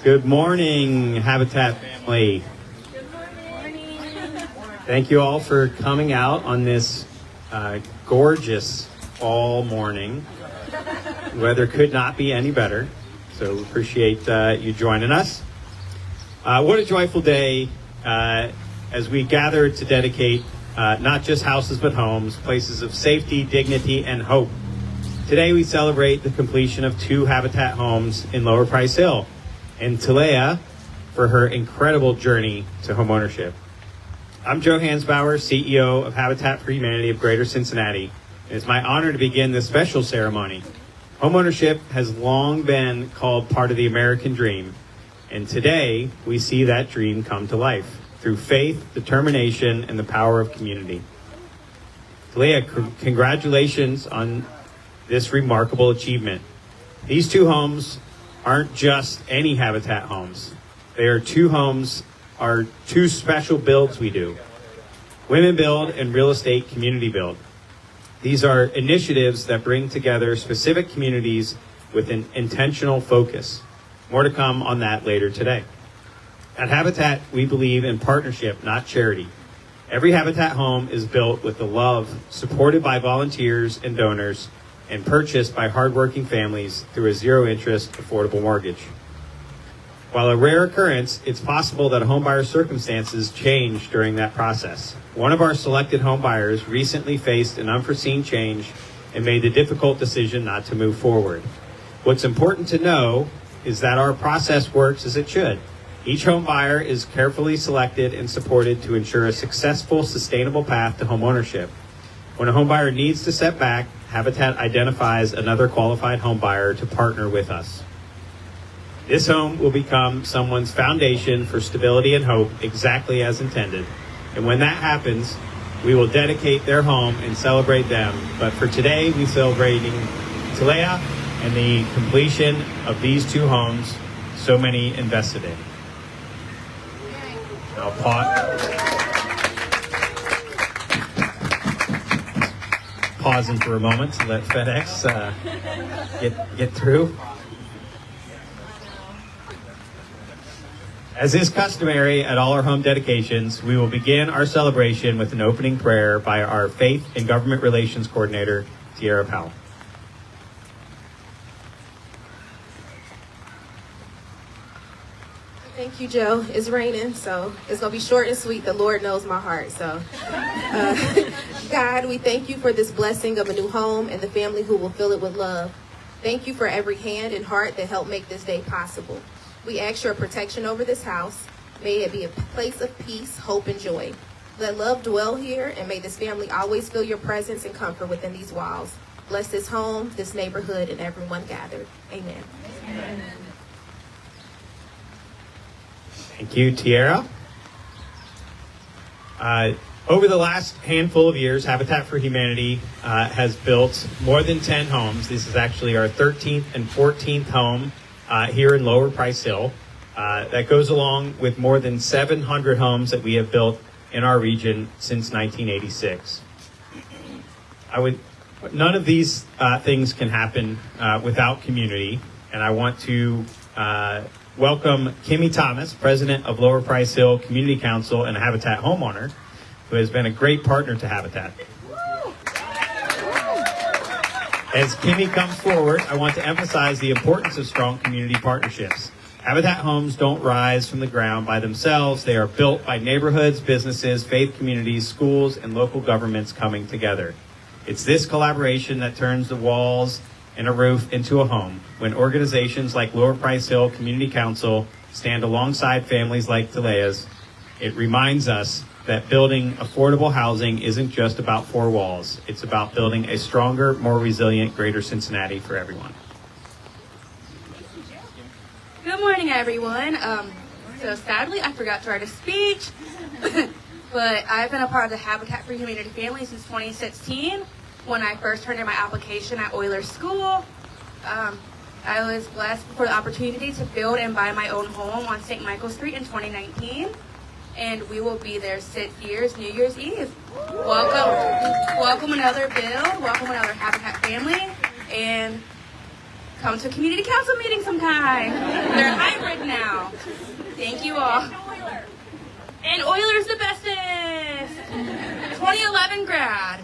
Good morning, Habitat family. Good morning. Thank you all for coming out on this gorgeous fall morning. The weather could not be any better, so we appreciate you joining us. What a joyful day as we gather to dedicate not just houses but homes, places of safety, dignity, and hope. Today we celebrate the completion of 2 Habitat homes in Lower Price Hill, and Teleah for her incredible journey to homeownership. I'm Joe Hansbauer, CEO of Habitat for Humanity of Greater Cincinnati, and it's my honor to begin this special ceremony. Homeownership has long been called part of the American dream, and today we see that dream come to life through faith, determination, and the power of community. Teleah, congratulations on this remarkable achievement. These 2 homes aren't just any Habitat homes. They are 2 homes, are 2 special builds we do. Women Build and Real Estate Community Build. These are initiatives that bring together specific communities with an intentional focus. More to come on that later today. At Habitat, we believe in partnership, not charity. Every Habitat home is built with the love, supported by volunteers and donors, and purchased by hardworking families through a zero-interest, affordable mortgage. While a rare occurrence, it's possible that a homebuyer's circumstances change during that process. One of our selected homebuyers recently faced an unforeseen change and made the difficult decision not to move forward. What's important to know is that our process works as it should. Each homebuyer is carefully selected and supported to ensure a successful, sustainable path to homeownership. When a homebuyer needs to step back, Habitat identifies another qualified homebuyer to partner with us. This home will become someone's foundation for stability and hope, exactly as intended. And when that happens, we will dedicate their home and celebrate them. But for today, we're celebrating Teleah and the completion of these 2 homes so many invested in. I'll pausing for a moment to let FedEx get through. As is customary at all our home dedications, we will begin our celebration with an opening prayer by our Faith and Government Relations Coordinator, Tiara Powell. Thank you, Joe. It's raining, so it's going to be short and sweet. The Lord knows my heart. So, God, we thank you for this blessing of a new home and the family who will fill it with love. Thank you for every hand and heart that helped make this day possible. We ask your protection over this house. May it be a place of peace, hope, and joy. Let love dwell here, and may this family always feel your presence and comfort within these walls. Bless this home, this neighborhood, and everyone gathered. Amen. Amen. Thank you, Tiara. Over the last handful of years, Habitat for Humanity has built more than 10 homes. This is actually our 13th and 14th home here in Lower Price Hill. That goes along with more than 700 homes that we have built in our region since 1986. None of these things can happen without community, and I want to welcome Kimmy Thomas, President of Lower Price Hill Community Council and a Habitat homeowner, who has been a great partner to Habitat. As Kimmy comes forward, I want to emphasize the importance of strong community partnerships. Habitat homes don't rise from the ground by themselves. They are built by neighborhoods, businesses, faith communities, schools, and local governments coming together. It's this collaboration that turns the walls and a roof into a home. When organizations like Lower Price Hill Community Council stand alongside families like Teleah's, it reminds us that building affordable housing isn't just about 4 walls. It's about building a stronger, more resilient Greater Cincinnati for everyone. Good morning, everyone. So sadly, I forgot to write a speech, but I've been a part of the Habitat for Humanity family since 2016. When I first turned in my application at Euler School, I was blessed for the opportunity to build and buy my own home on St. Michael Street in 2019. And we will be there 6 years, New Year's Eve. Welcome another build, welcome another Habitat family, and come to community council meetings sometime. They're hybrid now. Thank you all. And Oilers the bestest. 2011 grad.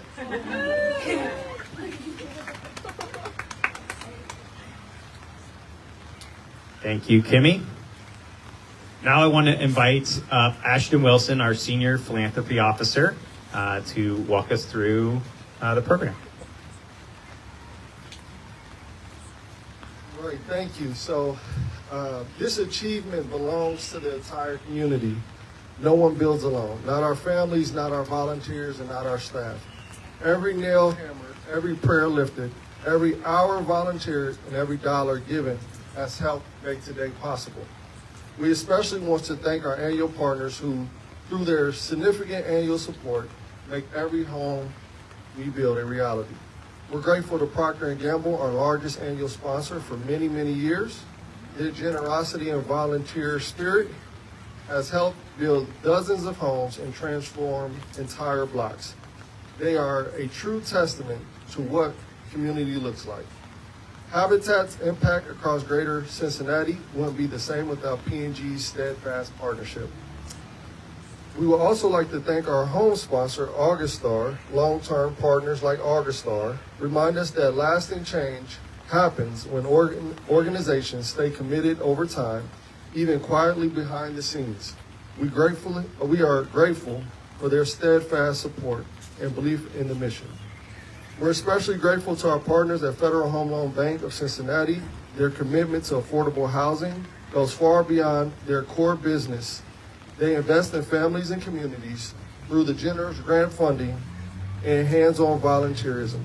Thank you, Kimmy. Now I want to invite up Ashton Wilson, our Senior Philanthropy Officer, to walk us through the program. Great, thank you. So this achievement belongs to the entire community. No one builds alone. Not our families, not our volunteers, and not our staff. Every nail hammered, every prayer lifted, every hour volunteered, and every dollar given has helped make today possible. We especially want to thank our annual partners who, through their significant annual support, make every home we build a reality. We're grateful to Procter & Gamble, our largest annual sponsor, for many, many years. Their generosity and volunteer spirit has helped build dozens of homes and transform entire blocks. They are a true testament to what community looks like. Habitat's impact across greater Cincinnati wouldn't be the same without P&G's steadfast partnership. We would also like to thank our home sponsor, Augustar. Long-term partners like Augustar remind us that lasting change happens when organizations stay committed over time, even quietly behind the scenes. We are grateful for their steadfast support and belief in the mission. We're especially grateful to our partners at Federal Home Loan Bank of Cincinnati. Their commitment to affordable housing goes far beyond their core business. They invest in families and communities through the generous grant funding and hands-on volunteerism.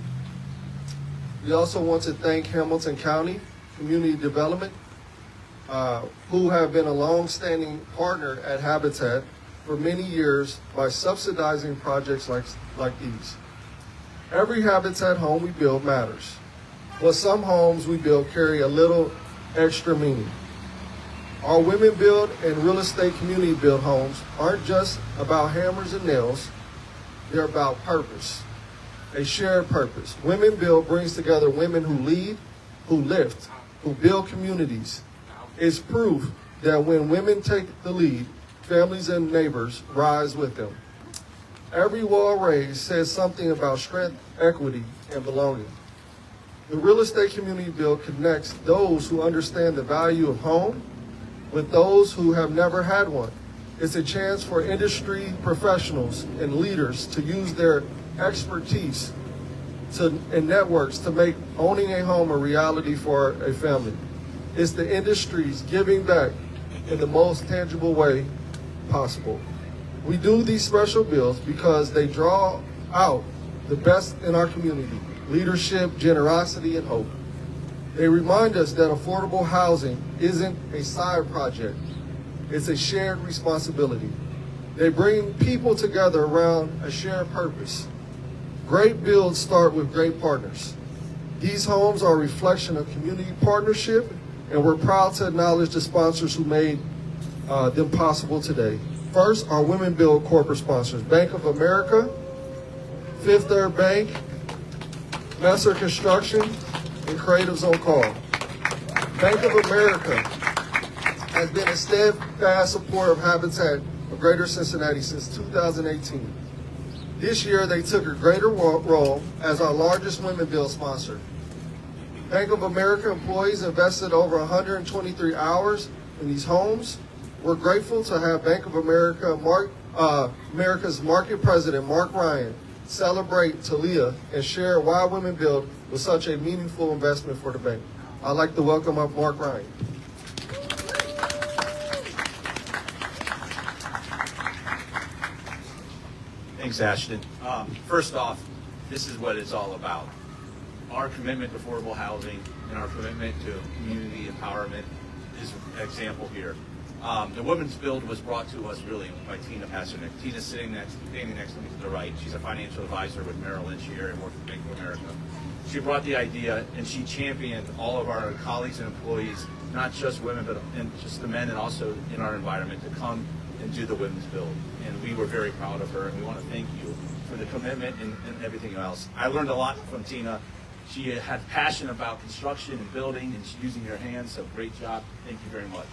We also want to thank Hamilton County Community Development, who have been a long-standing partner at Habitat for many years by subsidizing projects like these. Every Habitat home we build matters, but some homes we build carry a little extra meaning. Our women build and real estate community build homes aren't just about hammers and nails, they're about purpose, a shared purpose. Women Build brings together women who lead, who lift, who build communities. It's proof that when women take the lead, families and neighbors rise with them. Every wall raised says something about strength, equity, and belonging. The real estate community build connects those who understand the value of home with those who have never had one. It's a chance for industry professionals and leaders to use their expertise and networks to make owning a home a reality for a family. It's the industry's giving back in the most tangible way possible. We do these special builds because they draw out the best in our community: leadership, generosity, and hope. They remind us that affordable housing isn't a side project, it's a shared responsibility. They bring people together around a shared purpose. Great builds start with great partners. These homes are a reflection of community partnership, and we're proud to acknowledge the sponsors who made them possible today. First, our Women Build corporate sponsors: Bank of America, Fifth Third Bank, Messer Construction, and Creatives on Call. Bank of America has been a steadfast supporter of Habitat of Greater Cincinnati since 2018. This year, they took a greater role as our largest Women Build sponsor. Bank of America employees invested over 123 hours in these homes. We're grateful to have Bank of America, America's market president, Mark Ryan, celebrate Teleah and share why Women Build was such a meaningful investment for the bank. I'd like to welcome up Mark Ryan. Thanks, Ashton. First off, this is what it's all about. Our commitment to affordable housing and our commitment to community empowerment is an example here. The Women's Build was brought to us really by Tina Passernick. Tina's standing next to me to the right. She's a financial advisor with Merrill Lynch here and works with Bank of America. She brought the idea and she championed all of our colleagues and employees, not just women, but just the men and also in our environment, to come and do the Women's Build. And we were very proud of her, and we want to thank you for the commitment and everything else. I learned a lot from Tina. She had passion about construction and building and she's using her hands, so great job. Thank you very much.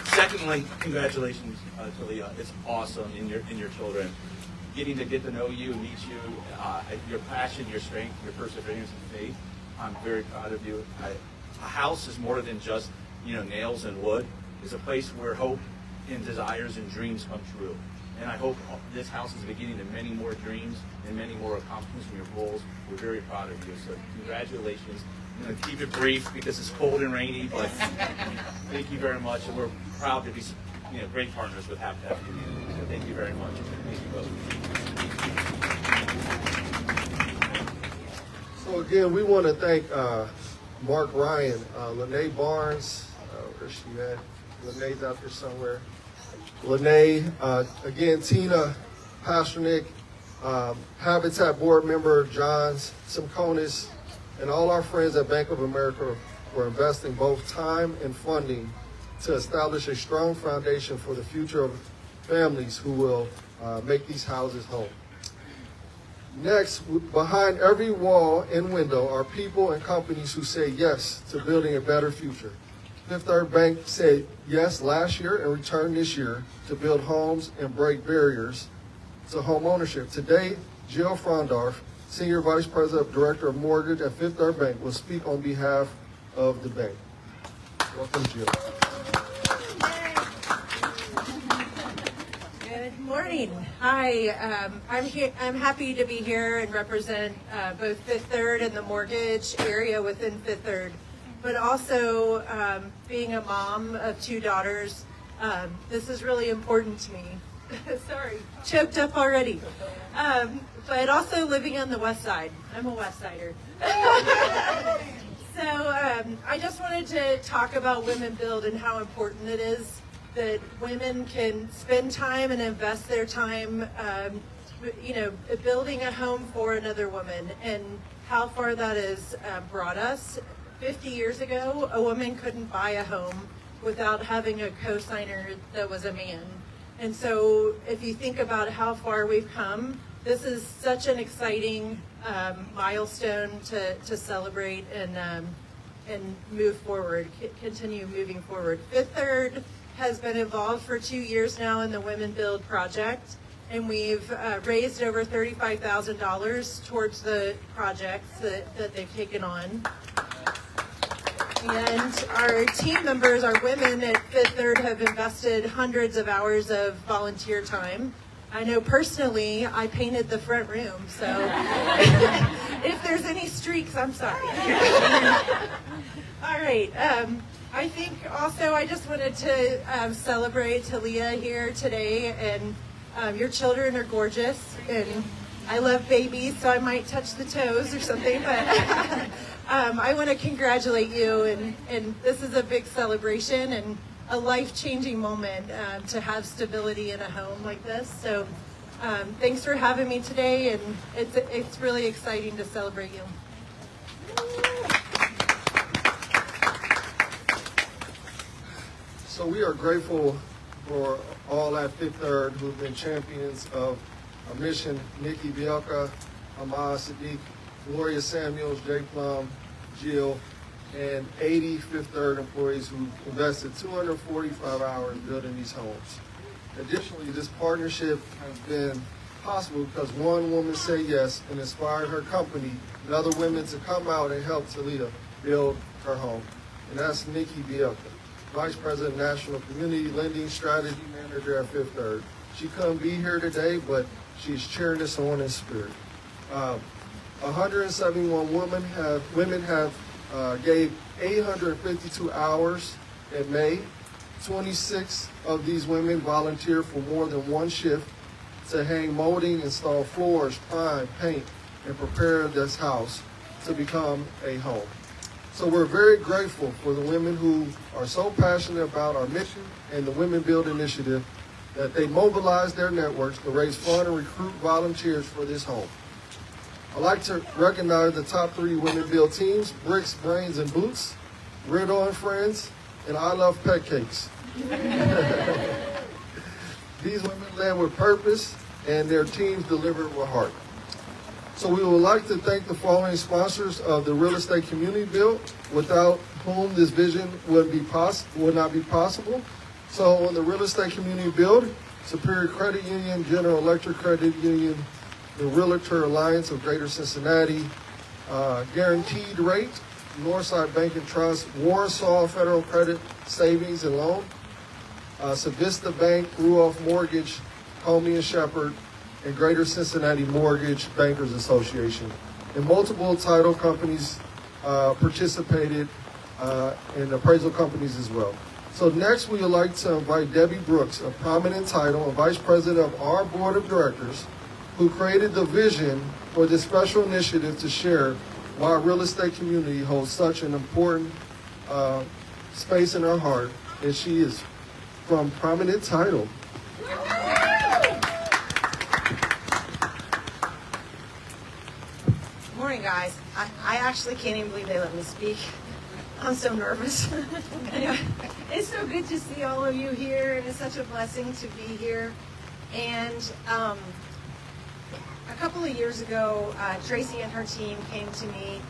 Secondly, congratulations, Teleah. It's awesome in your children. Getting to get to know you, meet you, your passion, your strength, your perseverance and faith. I'm very proud of you. A house is more than just nails and wood. It's a place where hope and desires and dreams come true. And I hope this house is beginning of many more dreams and many more accomplishments from your goals. We're very proud of you. So congratulations. I'm going to keep it brief because it's cold and rainy, but thank you very much. And we're proud to be great partners with Habitat for Humanity. So thank you very much. Thank you both. So again, we want to thank Mark Ryan, Lene Barnes, where's she at? Lene's out there somewhere. Lene, again, Tina Pasternak, Habitat board member John Simconis, and all our friends at Bank of America for investing both time and funding to establish a strong foundation for the future of families who will make these houses home. Next, behind every wall and window are people and companies who say yes to building a better future. Fifth Third Bank said yes last year and returned this year to build homes and break barriers to home ownership. Today, Jill Frondorf, Senior Vice President, Director of Mortgage at Fifth Third Bank, will speak on behalf of the bank. Welcome, Jill. Good morning. Hi, I'm here. I'm happy to be here and represent both Fifth Third and the mortgage area within Fifth Third, but also being a mom of two daughters. This is really important to me. Sorry, choked up already. But also living on the West Side. I'm a West Sider. So I just wanted to talk about Women Build and how important it is that women can spend time and invest their time, building a home for another woman, and how far that has brought us. 50 years ago, a woman couldn't buy a home without having a co-signer that was a man. And so if you think about how far we've come, this is such an exciting milestone to celebrate and move forward, continue moving forward. Fifth Third has been involved for 2 years now in the Women Build project, and we've raised over $35,000 towards the projects that they've taken on. And our team members, our women at Fifth Third, have invested hundreds of hours of volunteer time. I know personally, I painted the front room, so if there's any streaks, I'm sorry. All right. I think also I just wanted to celebrate Teleah here today, and your children are gorgeous, and I love babies, so I might touch the toes or something, but I want to congratulate you, and this is a big celebration and a life-changing moment to have stability in a home like this. So thanks for having me today, and it's really exciting to celebrate you. So we are grateful for all at Fifth Third who've been champions of our mission. Nikki Bielka, Ahmad Sadiq, Gloria Samuels, Jay Plum, Jill, and 80 Fifth Third employees who invested 245 hours building these homes. Additionally, this partnership has been possible because one woman said yes and inspired her company and other women to come out and help Teleah build her home. And that's Nikki Bielka, Vice President, National Community Lending Strategy Manager at Fifth Third. She couldn't be here today, but she's cheering us on in spirit. 171 women have gave 852 hours in May. 26 of these women volunteered for more than one shift to hang molding, install floors, prime, paint, and prepare this house to become a home. So we're very grateful for the women who are so passionate about our mission and the Women Build initiative that they mobilize their networks to raise funds and recruit volunteers for this home. I'd like to recognize the top 3 Women Build teams: Bricks, Brains, and Boots, Riddle and Friends, and I Love Pet Cakes. These women led with purpose, and their teams delivered with heart. So we would like to thank the following sponsors of the Real Estate Community Build, without whom this vision would not be possible. So on the Real Estate Community Build, Superior Credit Union, General Electric Credit Union, the Realtor Alliance of Greater Cincinnati, Guaranteed Rate, Northside Bank and Trust, Warsaw Federal Credit Savings and Loan, Savista Bank, Ruoff Mortgage, Homey and Shepherd, and Greater Cincinnati Mortgage Bankers Association. And multiple title companies participated, and appraisal companies as well. So next we would like to invite Debbie Brooks, a prominent title and vice president of our board of directors, who created the vision for this special initiative to share why our real estate community holds such an important space in our heart. And she is from Prominent Title. Morning, guys. I actually can't even believe they let me speak. I'm so nervous. Anyway, it's so good to see all of you here, and it's such a blessing to be here. And a couple of years ago, Tracy and her team came to me,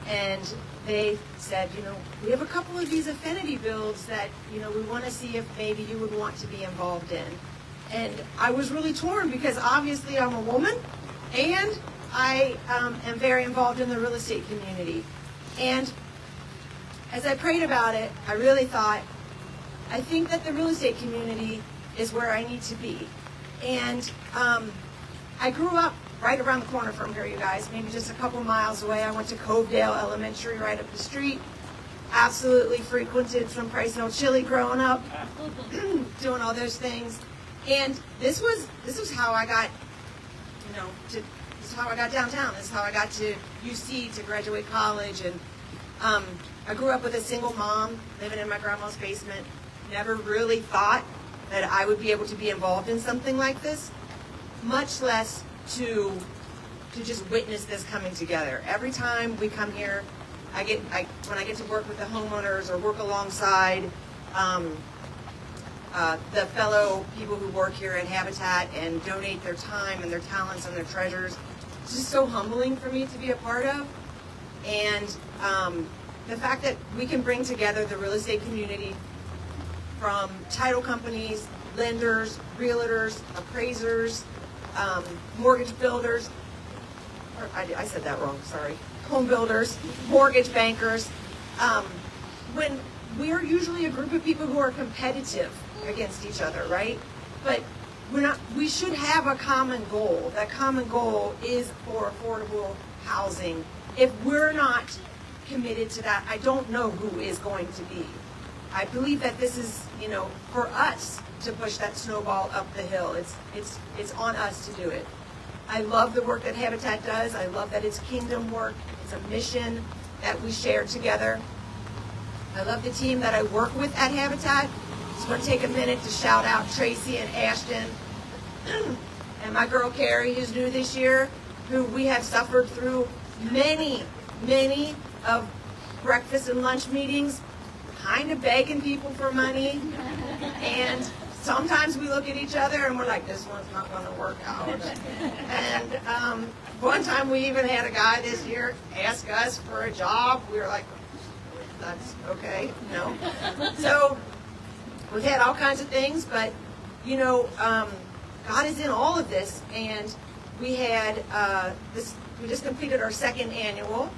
and they said, we have a couple of these affinity builds that, we want to see if maybe you would want to be involved in. And I was really torn because obviously I'm a woman, and I am very involved in the real estate community. And as I prayed about it, I really thought, I think that the real estate community is where I need to be. And I grew up right around the corner from here, you guys, maybe just a couple miles away. I went to Covedale Elementary right up the street. Absolutely frequented some Price No Chili growing up, doing all those things. And this was how I got, this is how I got downtown. This is how I got to UC to graduate college. And I grew up with a single mom living in my grandma's basement. Never really thought that I would be able to be involved in something like this, much less to just witness this coming together. Every time we come here, when I get to work with the homeowners or work alongside the fellow people who work here at Habitat and donate their time and their talents and their treasures, it's just so humbling for me to be a part of. And the fact that we can bring together the real estate community from title companies, lenders, realtors, appraisers, mortgage builders, or I said that wrong, sorry, home builders, mortgage bankers, when we are usually a group of people who are competitive against each other, right? But we should have a common goal. That common goal is for affordable housing. If we're not committed to that, I don't know who is going to be. I believe that this is, for us to push that snowball up the hill. It's on us to do it. I love the work that Habitat does. I love that it's kingdom work. It's a mission that we share together. I love the team that I work with at Habitat. Just want to take a minute to shout out Tracy and Ashton and my girl Carrie, who's new this year, who we have suffered through many of breakfast and lunch meetings, kind of begging people for money. And sometimes we look at each other and we're like, this one's not going to work out. And one time we even had a guy this year ask us for a job. We were like, that's okay, no. So we've had all kinds of things, but God is in all of this. And we had we just completed our second annual.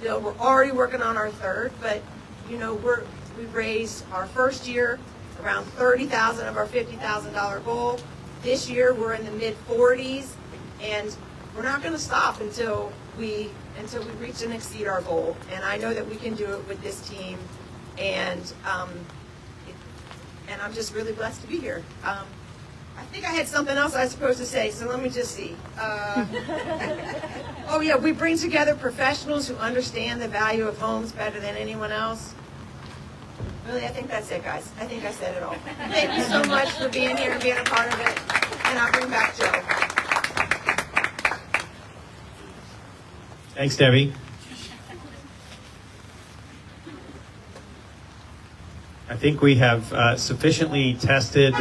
We're already working on our third, but we raised our first year around $30,000 of our $50,000 goal. This year we're in the mid 40s, and we're not going to stop until we reach and exceed our goal. And I know that we can do it with this team, and I'm just really blessed to be here. I think I had something else I was supposed to say, so let me just see. Oh yeah, we bring together professionals who understand the value of homes better than anyone else. Really, I think that's it, guys. I think I said it all. Thank you so much for being here and being a part of it. And I'll bring back Joe. Thanks, Debbie. I think we have sufficiently tested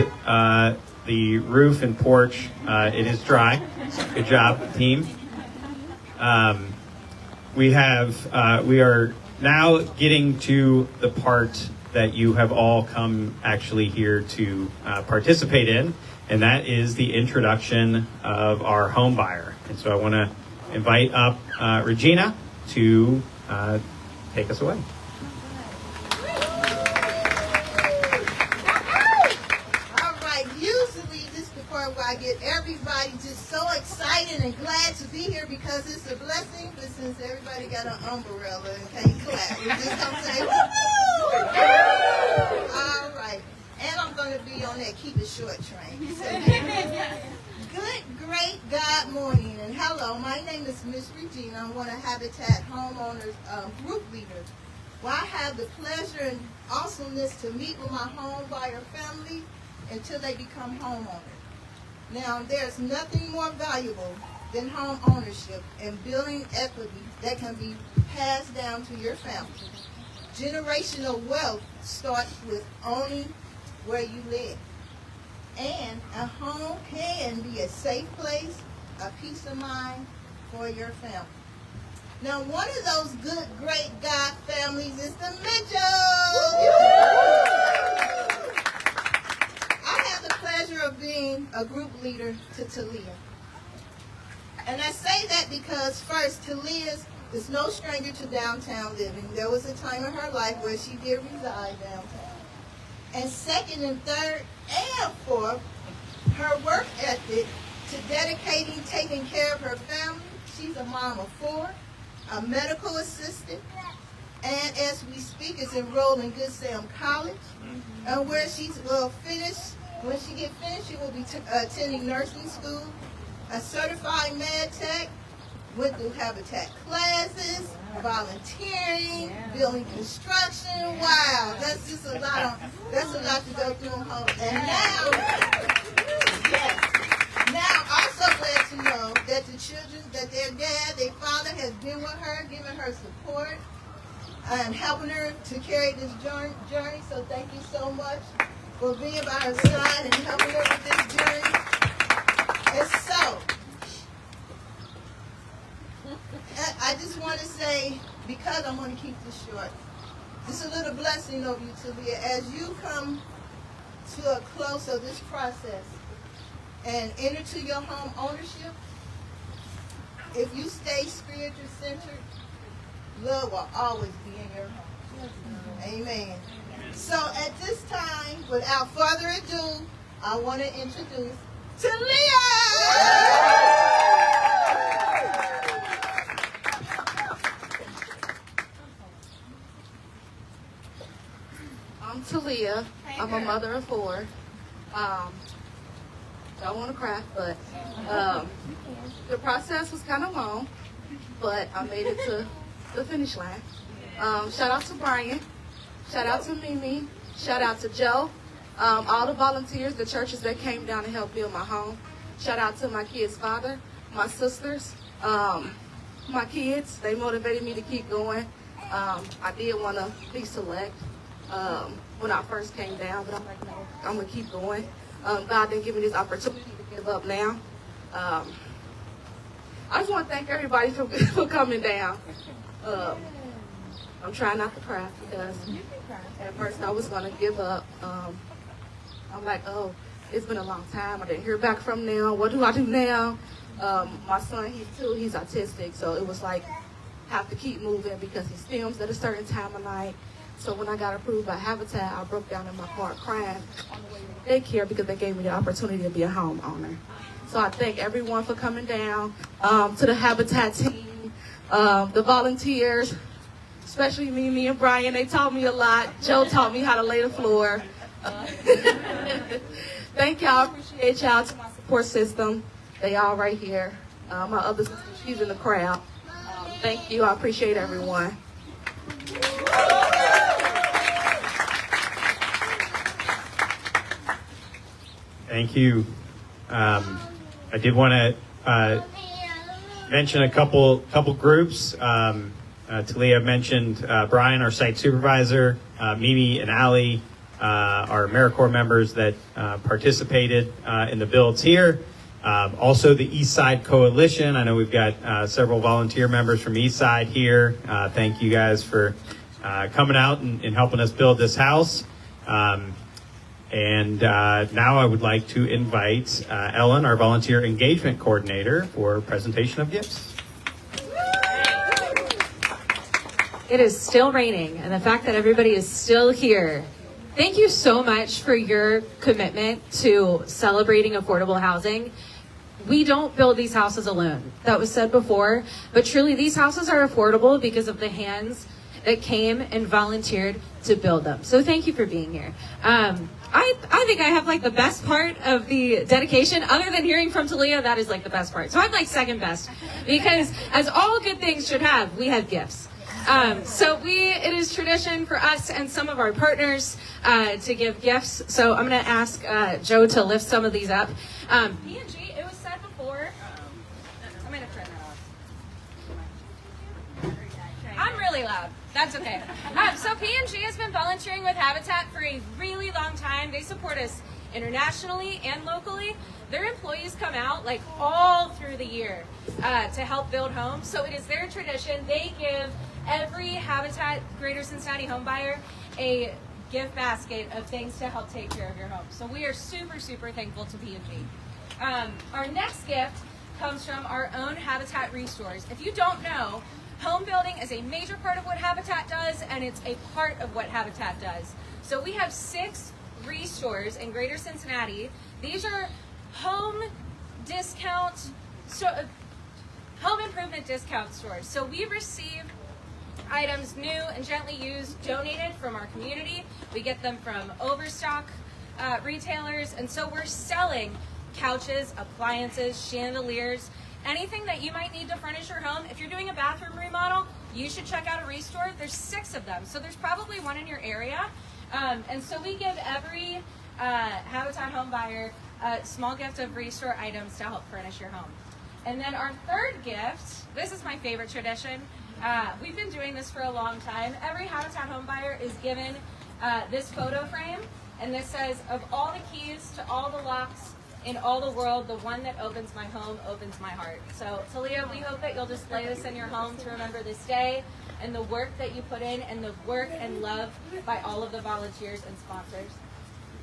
the roof and porch. It is dry. Good job, team. We are now getting to the part that you have all come actually here to participate in, and that is the introduction of our home buyer. And so I want to invite up Regina to take us away. All right, usually this is the part where I get everybody just so excited and glad to be here because it's a blessing, but since everybody got an umbrella and can't clap, we just gonna say woo-hoo! All right, and I'm gonna be on that keep it short train. So, good, great God morning, and hello, my name is Miss Regina. I'm one of Habitat Homeowners Group Leaders. Well, I have the pleasure and awesomeness to meet with my home buyer family until they become homeowners. Now, there's nothing more valuable than home ownership and building equity that can be passed down to your family. Generational wealth starts with owning where you live. And a home can be a safe place, a peace of mind for your family. Now, one of those good, great God families is the Mitchells. I have the pleasure of being a group leader to Teleah. And I say that because, first, Teleah is no stranger to downtown living. There was a time in her life where she did reside downtown. And second and third and fourth, her work ethic to dedicating taking care of her family. She's a mom of 4, a medical assistant, and as we speak is enrolled in Good Sam College, and where she will finish, when she gets finished, she will be attending nursing school, a certified med tech, went through Habitat classes, volunteering, building construction. Wow, that's just a lot. That's a lot to go through in home. And now, yes. Now, also glad to know that the children, that their dad, their father has been with her, giving her support, and helping her to carry this journey. So thank you so much for being by her side and helping her with this journey. And so, I just want to say, because I'm going to keep this short, just a little blessing over you, Teleah, as you come to a close of this process and enter to your home ownership. If you stay spiritual centered, love will always be in your home. Amen. So at this time, without further ado, I want to introduce Teleah! I'm Teleah. I'm a mother of 4. Don't want to cry, but the process was kind of long, but I made it to the finish line. Shout out to Brian. Shout out to Mimi. Shout out to Joe. All the volunteers, the churches that came down to help build my home. Shout out to my kid's father, my sisters, my kids. They motivated me to keep going. I did want to be select when I first came down, but I'm like, no, I'm going to keep going. God didn't give me this opportunity to give up now. I just want to thank everybody for coming down. I'm trying not to cry because at first I was going to give up. I'm like, oh, it's been a long time. I didn't hear back from them. What do I do now? My son, he's autistic, so it was like, have to keep moving because he stims at a certain time of night. So when I got approved by Habitat, I broke down in my car crying on the way to daycare because they gave me the opportunity to be a homeowner. So I thank everyone for coming down, to the Habitat team, the volunteers, especially me and Brian. They taught me a lot. Joe taught me how to lay the floor. Thank y'all. Appreciate y'all, to my support system. They all right here. My other sister, she's in the crowd. Thank you. I appreciate everyone. Thank you. I did want to mention a couple groups. Teleah mentioned Brian, our site supervisor, Mimi and Allie, our AmeriCorps members that participated in the builds here. Also, the East Side Coalition. I know we've got several volunteer members from East Side here. Thank you guys for coming out and helping us build this house. And now I would like to invite Ellen, our volunteer engagement coordinator, for presentation of gifts. It is still raining, and the fact that everybody is still here. Thank you so much for your commitment to celebrating affordable housing. We don't build these houses alone. That was said before, but truly these houses are affordable because of the hands that came and volunteered to build them. So thank you for being here. I think I have like the best part of the dedication. Other than hearing from Teleah, that is like the best part. So I'm like second best, because as all good things should have, we have gifts. It is tradition for us and some of our partners to give gifts. So I'm going to ask Joe to lift some of these up. P&G, it was said before. I'm going to turn that off. I'm really loud. That's okay. So P&G has been volunteering with Habitat for a really long time. They support us internationally and locally. Their employees come out like all through the year to help build homes. So it is their tradition. They give every Habitat Greater Cincinnati home buyer a gift basket of things to help take care of your home. So we are super, super thankful to P&G. Our next gift comes from our own Habitat Restores. If you don't know, home building is a major part of what Habitat does, and it's a part of what Habitat does. So we have 6 restores in Greater Cincinnati. These are home improvement discount stores. So we receive items new and gently used donated from our community. We get them from overstock retailers, and so we're selling couches, appliances, chandeliers, anything that you might need to furnish your home. If you're doing a bathroom remodel, you should check out a restore. There's 6 of them, so there's probably one in your area. And so we give every Habitat home buyer a small gift of restore items to help furnish your home. And then our third gift, this is my favorite tradition. We've been doing this for a long time. Every Habitat home buyer is given this photo frame, and this says, "Of all the keys to all the locks in all the world, the one that opens my home opens my heart." So Teleah, we hope that you'll display this in your home to remember this day and the work that you put in, and the work and love by all of the volunteers and sponsors.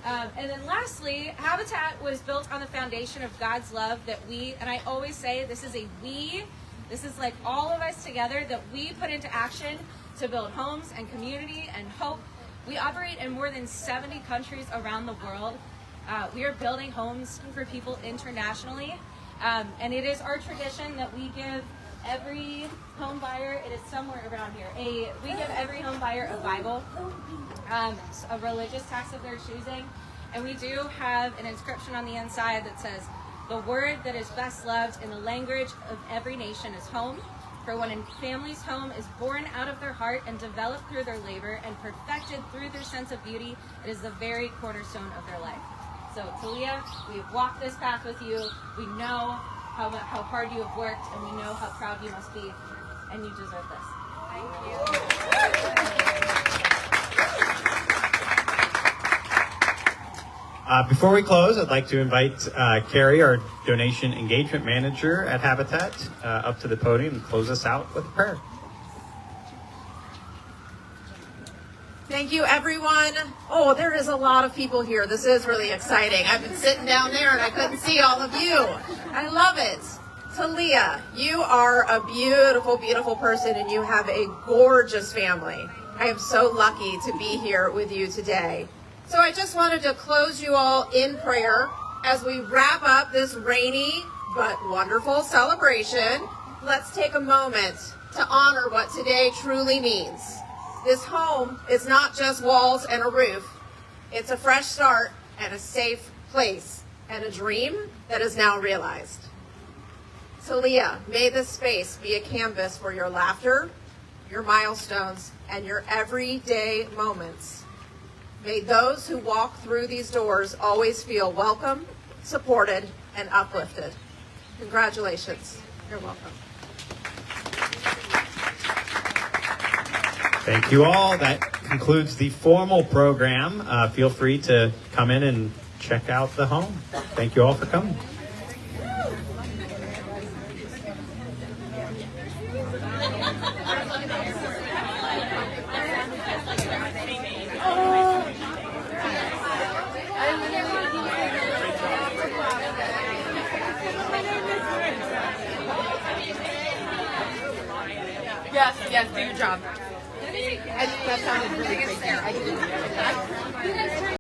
And then lastly, Habitat was built on the foundation of God's love that we, and I always say this is a we, this is like all of us together, that we put into action to build homes and community and hope. We operate in more than 70 countries around the world. We are building homes for people internationally, and it is our tradition that we give every home buyer, it is somewhere around here, we give every home buyer a Bible, a religious text of their choosing, and we do have an inscription on the inside that says, "The word that is best loved in the language of every nation is home. For when a family's home is born out of their heart and developed through their labor and perfected through their sense of beauty, it is the very cornerstone of their life." So Teleah, we have walked this path with you. We know how hard you have worked, and we know how proud you must be, and you deserve this. Thank you. Before we close, I'd like to invite Carrie, our donation engagement manager at Habitat, up to the podium and close us out with a prayer. Thank you, everyone. Oh, there is a lot of people here. This is really exciting. I've been sitting down there and I couldn't see all of you. I love it. Teleah, you are a beautiful, beautiful person, and you have a gorgeous family. I am so lucky to be here with you today. So I just wanted to close you all in prayer as we wrap up this rainy but wonderful celebration. Let's take a moment to honor what today truly means. This home is not just walls and a roof. It's a fresh start and a safe place and a dream that is now realized. Teleah, may this space be a canvas for your laughter, your milestones, and your everyday moments. May those who walk through these doors always feel welcome, supported, and uplifted. Congratulations. You're welcome. Thank you all. That concludes the formal program. Feel free to come in and check out the home. Thank you all for coming. Yes, do your job. That sounded really crazy.